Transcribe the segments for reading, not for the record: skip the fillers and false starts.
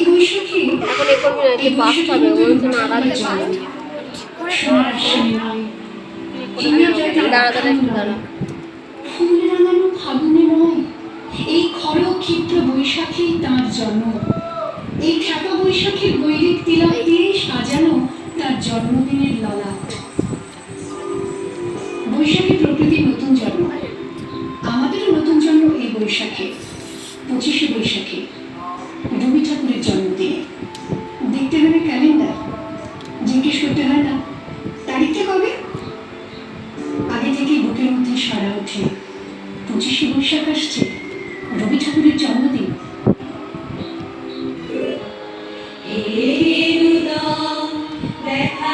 এই বৈশাখী এখন এ করবি না, যে বাস হবে বলছে না রাখছি। দাঁড়া দাঁড়া একটু দাঁড়া। ফুল রাঙানো ফাগুনে নয়, এই খড়গ ক্ষিপ্র বৈশাখী তাঁর জন্ম। এই খ্যাপা বৈশাখীর গৈরিক তিলক দিয়ে সাজানো তার জন্মদিনের ললাট। বৈশাখী প্রকৃতির নতুন জন্ম, আমাদেরও নতুন জন্ম এই বৈশাখে। 25শে বৈশাখে রবি ঠাকুরের জন্মদিনে দেখতে হবে ক্যালেন্ডার, জিজ্ঞেস করতে হয় না তারিখটা কবে। আগে থেকে বুকের মধ্যে সারা ওঠে 25শে বৈশাখ আসছে, রবি ঠাকুরের জন্মদিন। দেখা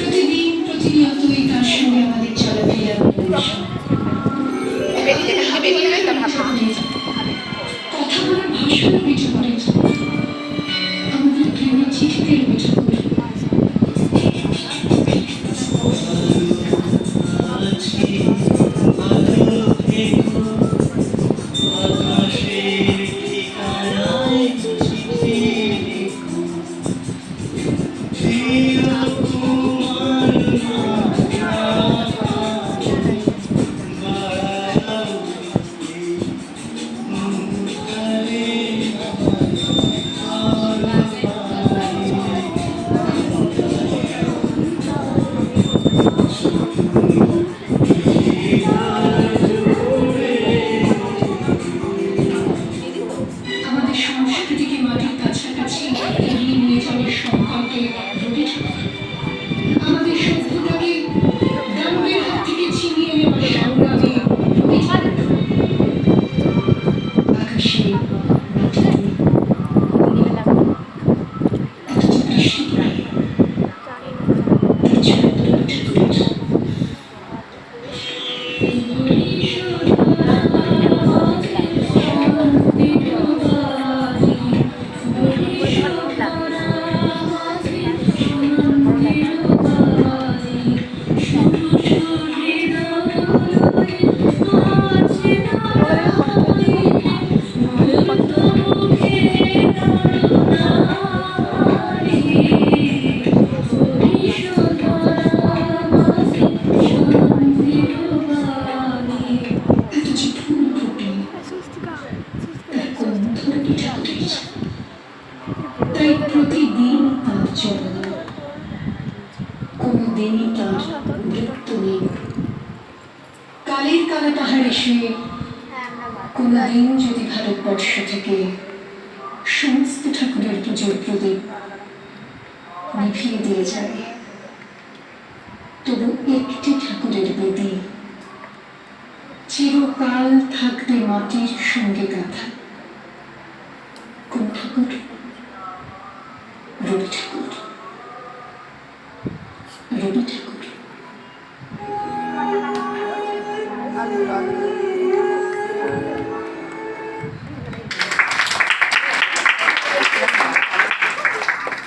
প্রতিদিন প্রতিনিয়তই তার সঙ্গে আমাদের চলাফেরা কথা বলার ভাষণ পিঠে করে আমাদের প্রেমের চিঠিতে পিঠে করে। আমাদের সভ্যতাকে দানবের হাত থেকে ছিনিয়ে নেওয়ার সংগ্রামে আকাশে তাই প্রতিদিন তার জন্ম, কোনদিনই তার মৃত্যু নেই। কালের কালা পাহাড় এসে কোনদিন যদি ভারতবর্ষ থেকে সমস্ত ঠাকুরের পুজোর প্রদীপ নিভিয়ে দিয়ে যায়, তবু একটি ঠাকুরের বেদি চিরকাল থাকবে মাটির সঙ্গে গাঁথা। কোন ঠাকুর? রবি ঠাকুর।